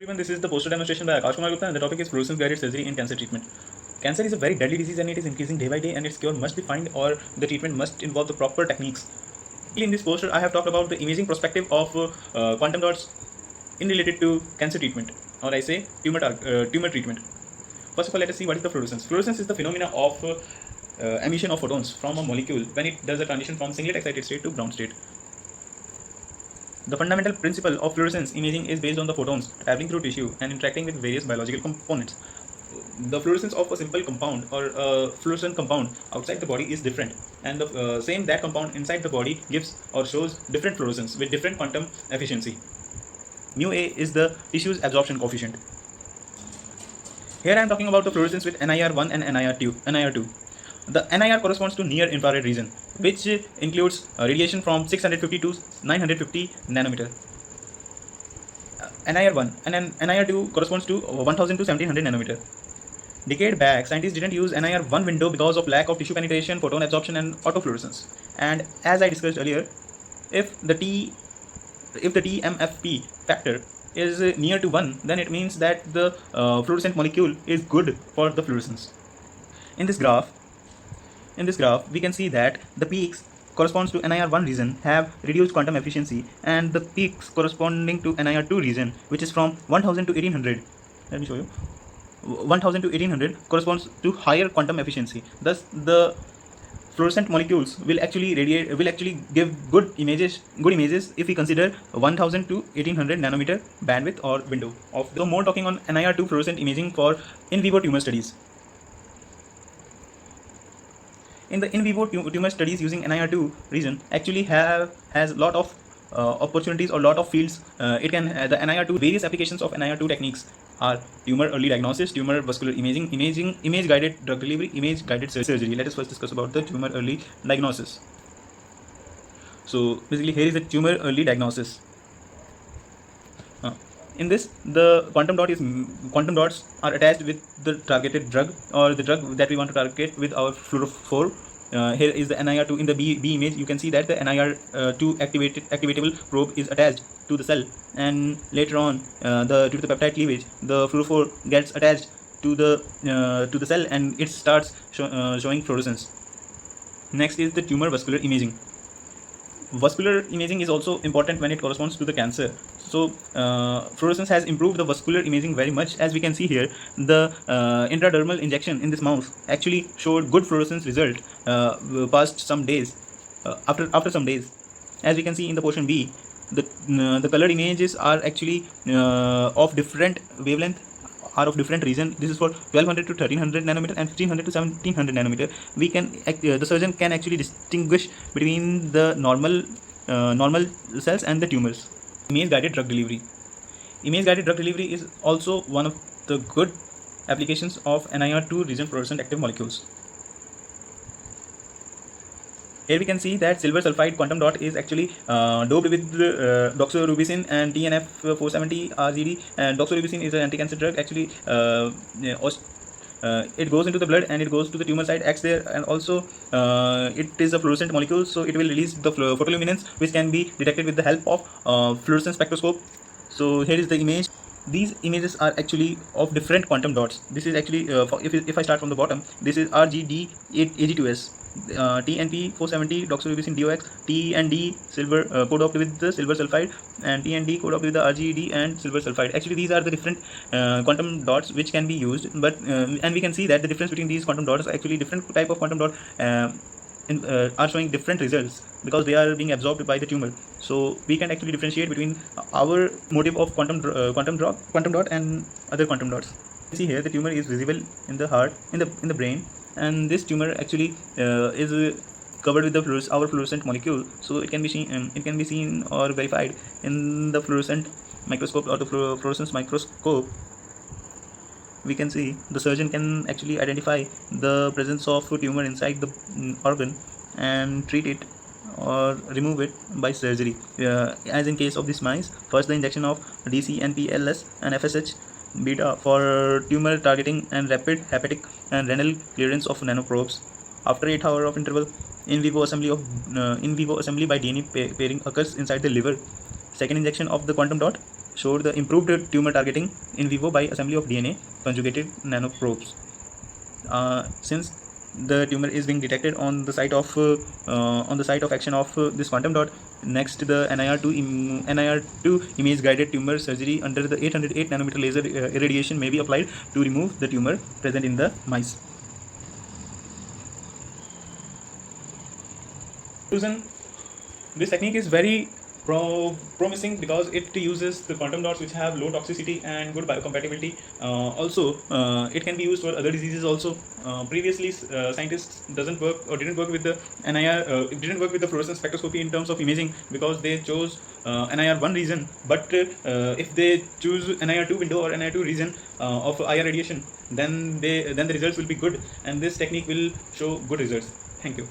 Everyone, this is the poster demonstration by Akash Kumar Gupta, and the topic is fluorescence guided surgery in cancer treatment. Cancer is a very deadly disease and it is increasing day by day, and its cure must be found or the treatment must involve the proper techniques. In this poster, I have talked about the imaging perspective of quantum dots in related to cancer treatment, or I say tumor treatment. First of all, let us see what is the fluorescence. Fluorescence is the phenomena of emission of photons from a molecule when it does a transition from singlet excited state to ground state. The fundamental principle of fluorescence imaging is based on the photons traveling through tissue and interacting with various biological components. The fluorescence of a simple compound or a fluorescent compound outside the body is different, and the same that compound inside the body gives or shows different fluorescence with different quantum efficiency. Mu A is the tissue's absorption coefficient. Here I am talking about the fluorescence with NIR1 and NIR2. The NIR corresponds to near infrared region, which includes radiation from 650 to 950 nanometer. NIR1 and NIR2 corresponds to 1000 to 1700 nanometer. Decade back, scientists didn't use NIR1 window because of lack of tissue penetration, photon absorption, and autofluorescence. And as I discussed earlier, if the TMFP factor is near to 1, then it means that the fluorescent molecule is good for the fluorescence. In this graph, we can see that the peaks corresponds to NIR1 region have reduced quantum efficiency, and the peaks corresponding to NIR2 region, which is from 1000 to 1800, let me show you, 1000 to 1800 corresponds to higher quantum efficiency. Thus, the fluorescent molecules will actually give good images if we consider 1000 to 1800 nanometer bandwidth or window of. So more talking on NIR2 fluorescent imaging for in vivo tumor studies. In the in vivo tumor studies using NIR2 region actually has lot of opportunities or lot of fields. It can the NIR2 various applications of NIR2 techniques are tumor early diagnosis, tumor vascular imaging, image guided drug delivery, image guided surgery. Let us first discuss about the tumor early diagnosis. So basically here is the tumor early diagnosis. In this, the quantum dots are attached with the targeted drug or the drug that we want to target with our fluorophore. Here is the NIR2 in the B image. You can see that the NIR2 activatable probe is attached to the cell, and later on, due to the peptide cleavage, the fluorophore gets attached to the cell, and it starts showing fluorescence. Next is the tumor vascular imaging. Vascular imaging is also important when it corresponds to the cancer. So fluorescence has improved the vascular imaging very much. As we can see here, the intradermal injection in this mouse actually showed good fluorescence result past some days. After some days, as we can see in the portion B, the colored images are actually of different wavelength, are of different region. This is for 1200 to 1300 nanometer and 1500 to 1700 nanometer. We can the surgeon can actually distinguish between the normal cells and the tumors. Image guided drug delivery. Image guided drug delivery is also one of the good applications of NIR2 region fluorescent active molecules. Here we can see that silver sulfide quantum dot is actually doped with doxorubicin and TNF 470 RGD, and doxorubicin is an anti-cancer drug. Actually, it goes into the blood and it goes to the tumor site, acts there, and also it is a fluorescent molecule, so it will release the photoluminescence, which can be detected with the help of fluorescence spectroscope. So here is the image. These images are actually of different quantum dots. This is actually if I start from the bottom, this is RGD AG2S, TNP 470 doxorubicin DOX, T and D silver co-doped with the silver sulfide, and T and D co-doped with the RGD and silver sulfide. Actually, these are the different quantum dots which can be used, but and we can see that the difference between these quantum dots are actually different type of quantum dot are showing different results because they are being absorbed by the tumor. So we can actually differentiate between our motive of quantum dot and other quantum dots. See here, the tumor is visible in the heart, in the brain, and this tumor actually is covered with the our fluorescent molecule. So it can be seen or verified in the fluorescent microscope or the fluorescence microscope. We can see the surgeon can actually identify the presence of a tumor inside the organ and treat it or remove it by surgery. As in case of this mice, first the injection of DCNPLS and FSH beta for tumor targeting and rapid hepatic and renal clearance of nanoprobes. After 8 hours of interval, in vivo assembly by DNA pairing occurs inside the liver. Second injection of the quantum dot showed the improved tumor targeting in vivo by assembly of DNA conjugated nanoprobes. Since the tumor is being detected on the site of action of this quantum dot, next the NIR2 image guided tumor surgery under the 808 nanometer laser irradiation may be applied to remove the tumor present in the mice. This technique is very promising because it uses the quantum dots which have low toxicity and good biocompatibility. It can be used for other diseases also. Previously, scientists didn't work with the NIR, didn't work with the fluorescence spectroscopy in terms of imaging because they chose NIR one region. But if they choose NIR2 window or NIR2 region of IR radiation, then the results will be good, and this technique will show good results. Thank you.